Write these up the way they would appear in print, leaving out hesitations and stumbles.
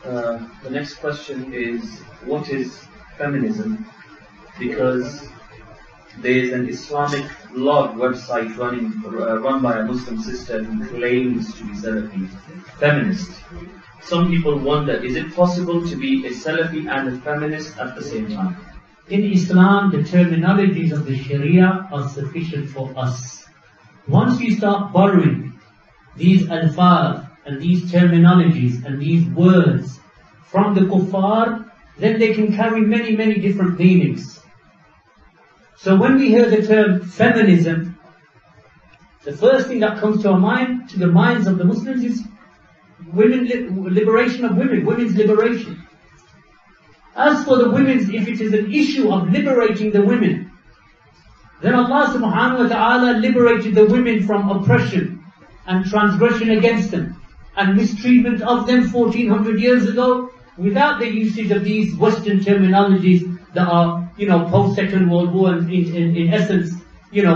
The next question is, what is feminism? Because there is an Islamic blog website run by a Muslim sister who claims to be Salafi, Feminist. Some people wonder, is it possible to be a Salafi and a feminist at the same time? In Islam, the terminologies of the Sharia are sufficient for us. Once you start borrowing these alfaz and these terminologies and these words from the kuffar, then they can carry many, many different meanings. So when we hear the term feminism, the first thing that comes to our mind, to the minds of the Muslims, is liberation of women, women's liberation. As for the women's, if it is an issue of liberating the women, then Allah subhanahu wa ta'ala liberated the women from oppression and transgression against them and mistreatment of them 1400 years ago, without the usage of these Western terminologies that are, post-Second World War, and in essence,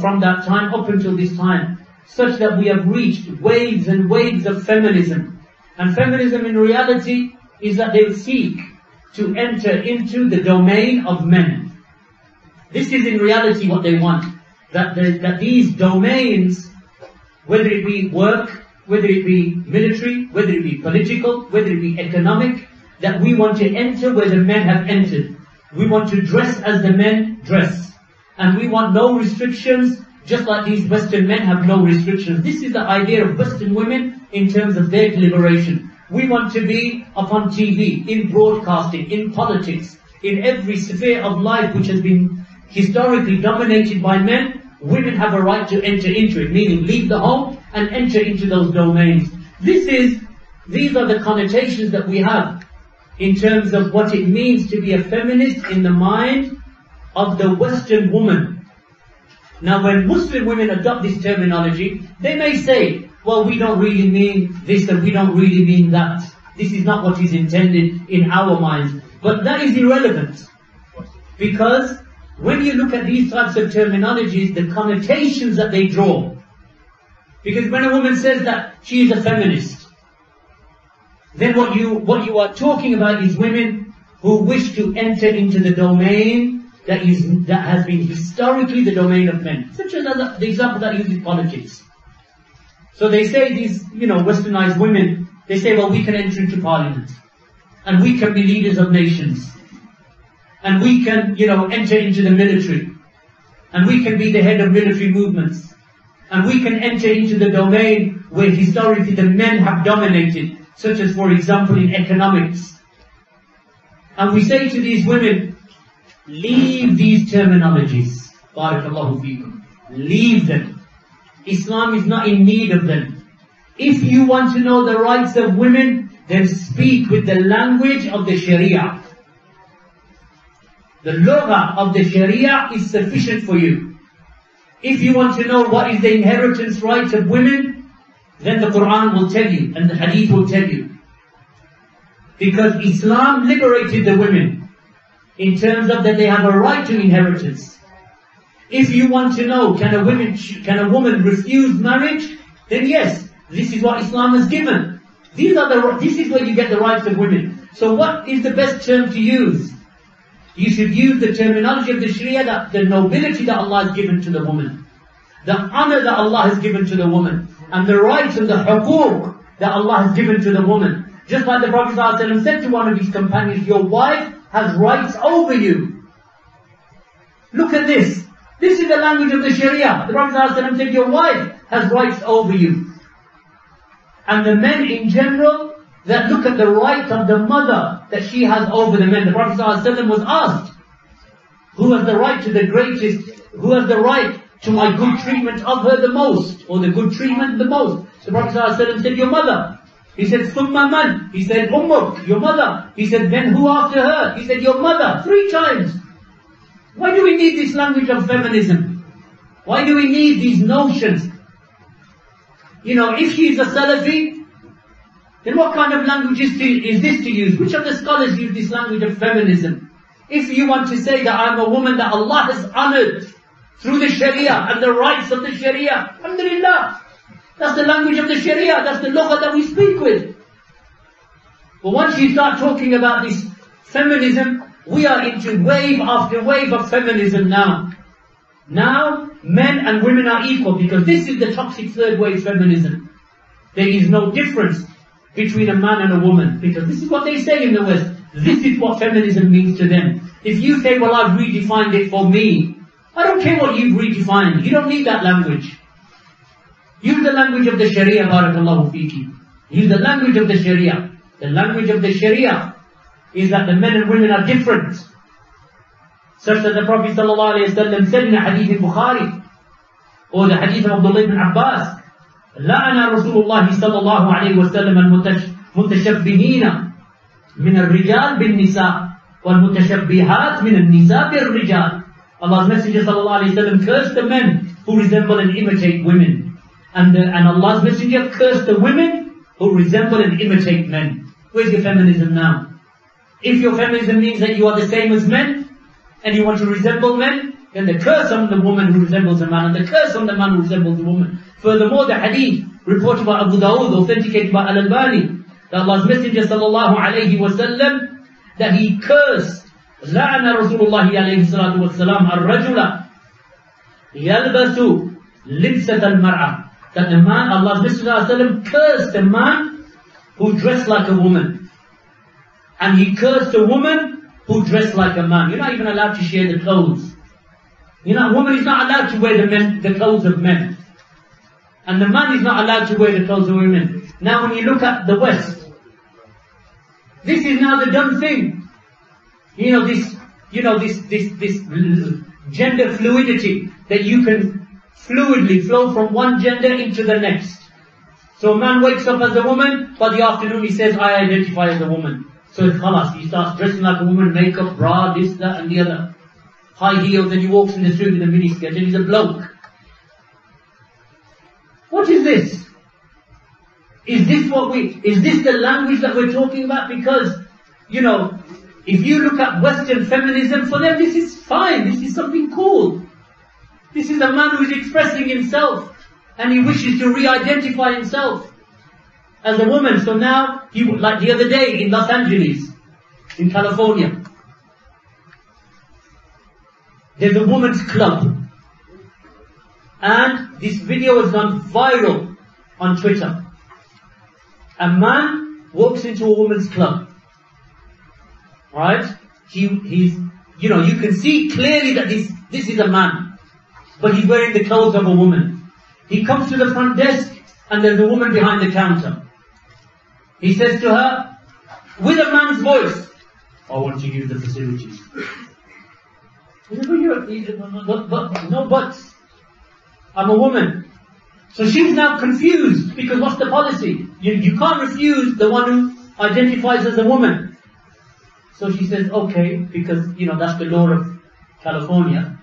from that time up until this time, such that we have reached waves and waves of feminism. And feminism in reality is that they seek to enter into the domain of men. This is in reality what they want. That these domains, whether it be work, whether it be military, whether it be political, whether it be economic, that we want to enter where the men have entered. We want to dress as the men dress. And we want no restrictions, just like these Western men have no restrictions. This is the idea of Western women in terms of their liberation. We want to be upon TV, in broadcasting, in politics, in every sphere of life which has been historically dominated by men. Women have a right to enter into it, meaning leave the home and enter into those domains. These are the connotations that we have in terms of what it means to be a feminist in the mind of the Western woman. Now when Muslim women adopt this terminology, they may say, well, we don't really mean this and we don't really mean that. This is not what is intended in our minds. But that is irrelevant. Because when you look at these types of terminologies, the connotations that they draw. Because when a woman says that she is a feminist, then what you are talking about is women who wish to enter into the domain that has been historically the domain of men. Such as the example that uses politics. So they say these, westernized women, they say, well, we can enter into parliament. And we can be leaders of nations. And we can, enter into the military. And we can be the head of military movements. And we can enter into the domain where historically the men have dominated. Such as, for example, in economics. And we say to these women, leave these terminologies. Barakallahu feekum. Leave them. Islam is not in need of them. If you want to know the rights of women, then speak with the language of the Sharia. The lugha of the Sharia is sufficient for you. If you want to know what is the inheritance rights of women, then the Quran will tell you and the Hadith will tell you. Because Islam liberated the women in terms of that they have a right to inheritance. If you want to know, can a woman refuse marriage? Then yes, this is what Islam has given. This is where you get the rights of women. So what is the best term to use? You should use the terminology of the Sharia, that the nobility that Allah has given to the woman, the honor that Allah has given to the woman, and the rights and the huquq that Allah has given to the woman. Just like the Prophet ﷺ said to one of his companions, your wife has rights over you. Look at this. This is the language of the Sharia. The Prophet ﷺ said, your wife has rights over you. And the men in general, that look at the right of the mother that she has over the men. The Prophet ﷺ was asked, who has the right to the greatest, who has the right to my good treatment of her the most, or the good treatment the most? The Prophet ﷺ said, your mother. He said, Summa man. He said, Ummuk, your mother. He said, then who after her? He said, your mother. 3 times. Why do we need this language of feminism? Why do we need these notions? If she is a Salafi, then what kind of language is this to use? Which of the scholars use this language of feminism? If you want to say that I'm a woman that Allah has honored through the Sharia and the rights of the Sharia, alhamdulillah, that's the language of the Sharia, that's the lugha that we speak with. But once you start talking about this feminism, we are into wave after wave of feminism now. Now, men and women are equal because this is the toxic third wave feminism. There is no difference between a man and a woman because this is what they say in the West. This is what feminism means to them. If you say, well, I've redefined it for me, I don't care what you've redefined. You don't need that language. Use the language of the Sharia, barakallahu fiki. Use the language of the Sharia. The language of the Sharia is that the men and women are different. Such that the Prophet ﷺ said in the hadith in Bukhari, or the hadith of Abdullah ibn Abbas, لَعَنَ رَسُولُ اللَّهِ صَلَّى اللَّهُ عَلَيْهِ وَسَلَّمَ الْمُتَشَبِّهِينَ مِنَ الرِّجَالِ بِالنِّسَاءِ وَالْمُتَشَبِّهَاتِ مِنَ النِّسَاءِ بِالرِّجَالِ. Allah's Messenger ﷺ cursed the men who resemble and imitate women. And Allah's Messenger cursed the women who resemble and imitate men. Where's your feminism now? If your feminism means that you are the same as men, and you want to resemble men, then the curse on the woman who resembles a man, and the curse on the man who resembles a woman. Furthermore, the hadith reported by Abu Dawud, authenticated by Al-Albani, that Allah's Messenger sallallahu alayhi wa sallam, that he cursed, لَعَنَ رَسُولُ اللَّهِ عَلَيْهِ الصَّلَاةُ وَالسَّلَامُ الرَّجُلَ يَلْبَسُ لِبْسَةَ الْمَرْأَةِ. That the man, Allah's Messenger sallallahu alayhi wa sallam, cursed a man who dressed like a woman. And he cursed a woman who dressed like a man. You're not even allowed to share the clothes. A woman is not allowed to wear the clothes of men. And the man is not allowed to wear the clothes of women. Now when you look at the West, this is now the done thing. This gender fluidity, that you can fluidly flow from one gender into the next. So a man wakes up as a woman, by the afternoon he says, I identify as a woman. So it's khalas, he starts dressing like a woman, makeup, bra, this, that and the other. High heels, and he walks in the street with a miniskirt, and he's a bloke. What is this? Is this the language that we're talking about? Because, if you look at Western feminism, for them this is fine, this is something cool. This is a man who is expressing himself, and he wishes to re-identify himself as a woman. So now, like the other day in Los Angeles, in California, there's a women's club. And this video has gone viral on Twitter. A man walks into a women's club. Right? He's you can see clearly that this is a man. But he's wearing the clothes of a woman. He comes to the front desk, and there's a woman behind the counter. He says to her, with a man's voice, I want to use the facilities. No buts. I'm a woman. So she's now confused, because what's the policy? You can't refuse the one who identifies as a woman. So she says, okay, because, that's the law of California.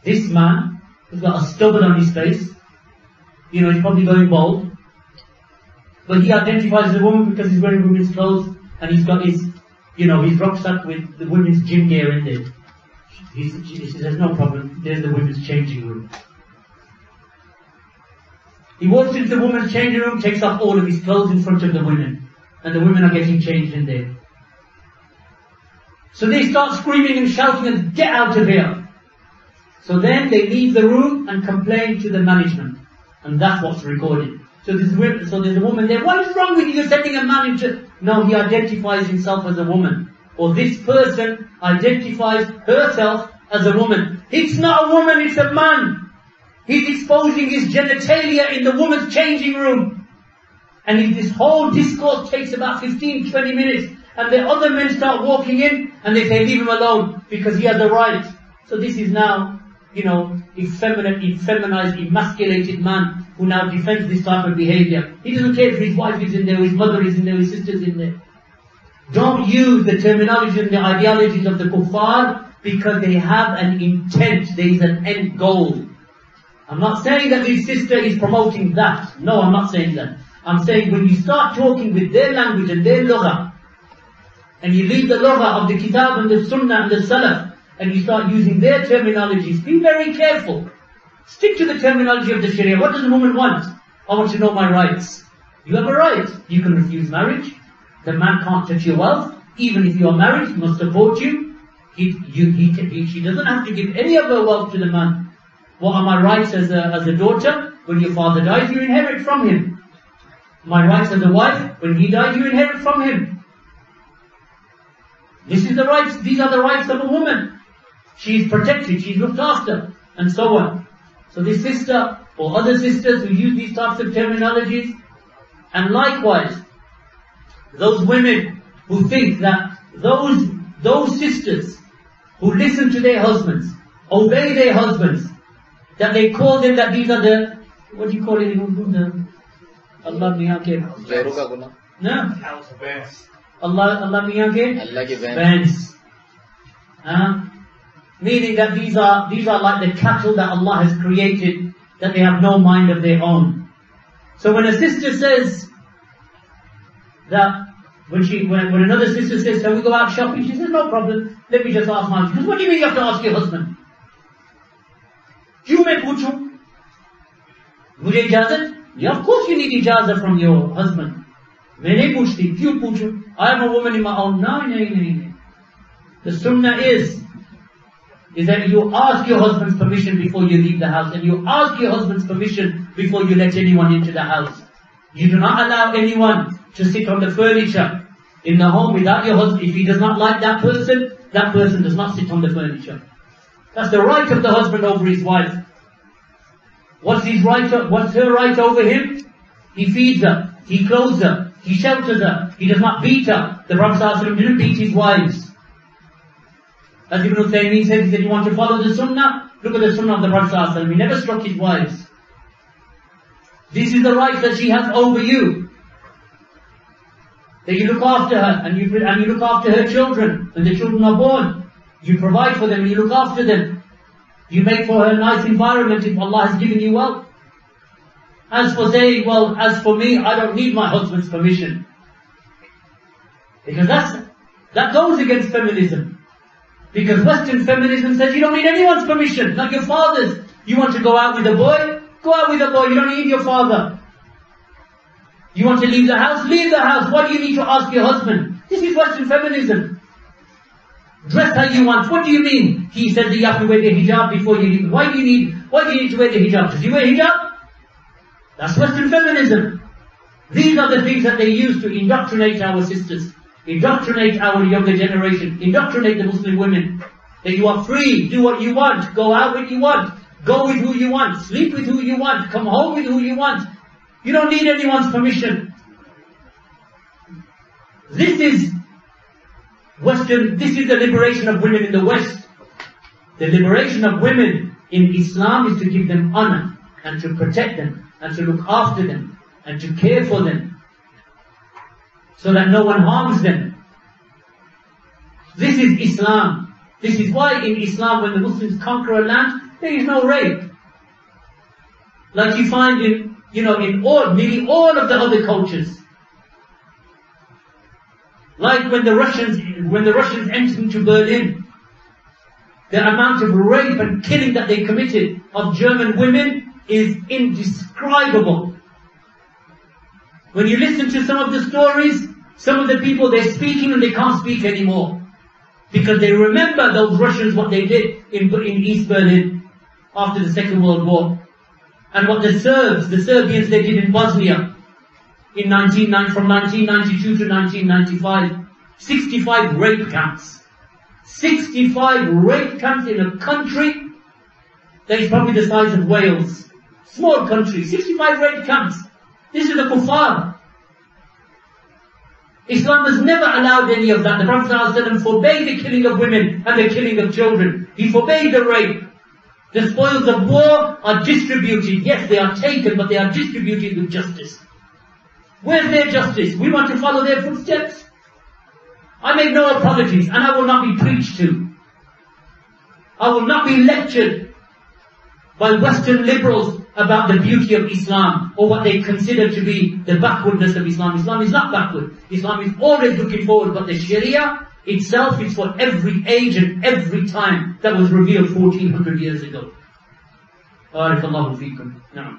This man, who's got a stubble on his face, he's probably going bald, but he identifies as a woman because he's wearing women's clothes, and he's got his rucksack with the women's gym gear in there. She says, no problem, there's the women's changing room. He walks into the women's changing room, takes off all of his clothes in front of the women, and the women are getting changed in there. So they start screaming and shouting and get out of here. So then they leave the room and complain to the management, and that's what's recorded. So there's a woman there. What is wrong with you? You're sending a man into... No, he identifies himself as a woman. Or this person identifies herself as a woman. It's not a woman, it's a man. He's exposing his genitalia in the woman's changing room. And this whole discourse takes about 15, 20 minutes. And the other men start walking in, and they say, leave him alone, because he has a right. So this is now, effeminate, effeminized, emasculated man who now defends this type of behavior. He doesn't care if his wife is in there, his mother is in there, his sister is in there. Don't use the terminology and the ideologies of the kuffar, because they have an intent, there is an end goal. I'm not saying that this sister is promoting that. No, I'm not saying that. I'm saying when you start talking with their language and their lugha, and you leave the lugha of the kitab and the sunnah and the salaf, and you start using their terminologies, be very careful. Stick to the terminology of the Sharia. What does a woman want? I want to know my rights. You have a right. You can refuse marriage. The man can't touch your wealth. Even if you are married, he must support you. She doesn't have to give any of her wealth to the man. What are my rights as a daughter? When your father dies, you inherit from him. My rights as a wife, when he dies, you inherit from him. These are the rights of a woman. She is protected, she is looked after, and so on. So this sister, or other sisters who use these types of terminologies, and likewise, those women who think that those sisters who listen to their husbands, obey their husbands, that they call them that these are the, what do you call it in Urdu? Allah miyan ke no? Allah miyan ke vans. Meaning that these are like the cattle that Allah has created, that they have no mind of their own. So when a sister says that, when another sister says, "Can we go out shopping?" She says, "No problem. Let me just ask my husband." She says, "What do you mean you have to ask your husband? क्यों मैं पूछूं? मुझे इजाजत? Yeah, of course you need ijazah from your husband. मैं नहीं पूछती, क्यों पूछूं? I am a woman in my own. No. The sunnah is that you ask your husband's permission before you leave the house, and you ask your husband's permission before you let anyone into the house. You do not allow anyone to sit on the furniture in the home without your husband. If he does not like that person does not sit on the furniture. That's the right of the husband over his wife. What's her right over him? He feeds her, he clothes her, he shelters her, he does not beat her. The Prophet ﷺ didn't beat his wives. As Ibn Taymiyyah said, he said, you want to follow the sunnah? Look at the sunnah of the Prophet ﷺ. He never struck his wives. This is the right that she has over you. That you look after her, and you look after her children. When the children are born, you provide for them and you look after them. You make for her a nice environment if Allah has given you wealth. As for saying, well, as for me, I don't need my husband's permission. Because that goes against feminism. Because Western feminism says you don't need anyone's permission, like your father's. You want to go out with a boy? Go out with a boy, you don't need your father. You want to leave the house? Leave the house. Why do you need to ask your husband? This is Western feminism. Dress how you want. What do you mean? He said that you have to wear the hijab before you leave. Why do you need to wear the hijab? Does he wear hijab? That's Western feminism. These are the things that they use to indoctrinate our sisters, indoctrinate our younger generation, indoctrinate the Muslim women. That you are free, do what you want, go out when you want, go with who you want, sleep with who you want, come home with who you want. You don't need anyone's permission. This is the liberation of women in the West. The liberation of women in Islam is to give them honor, and to protect them, and to look after them, and to care for them, so that no one harms them. This is Islam. This is why in Islam, when the Muslims conquer a land, there is no rape. Like you find in nearly all of the other cultures. Like when the Russians entered into Berlin, the amount of rape and killing that they committed of German women is indescribable. When you listen to some of the stories, some of the people, they're speaking and they can't speak anymore. Because they remember those Russians, what they did in East Berlin after the Second World War. And what the Serbians, they did in Bosnia from 1992 to 1995. 65 rape camps. 65 rape camps in a country that is probably the size of Wales. Small country, 65 rape camps. This is the kuffar. Islam has never allowed any of that. The Prophet ﷺ forbade the killing of women and the killing of children. He forbade the rape. The spoils of war are distributed. Yes, they are taken, but they are distributed with justice. Where's their justice? We want to follow their footsteps. I make no apologies, and I will not be preached to. I will not be lectured by Western liberals about the beauty of Islam, or what they consider to be the backwardness of Islam. Islam is not backward. Islam is always looking forward, but the Sharia itself is for every age and every time that was revealed 1400 years ago. Barakallahu feekum. Now.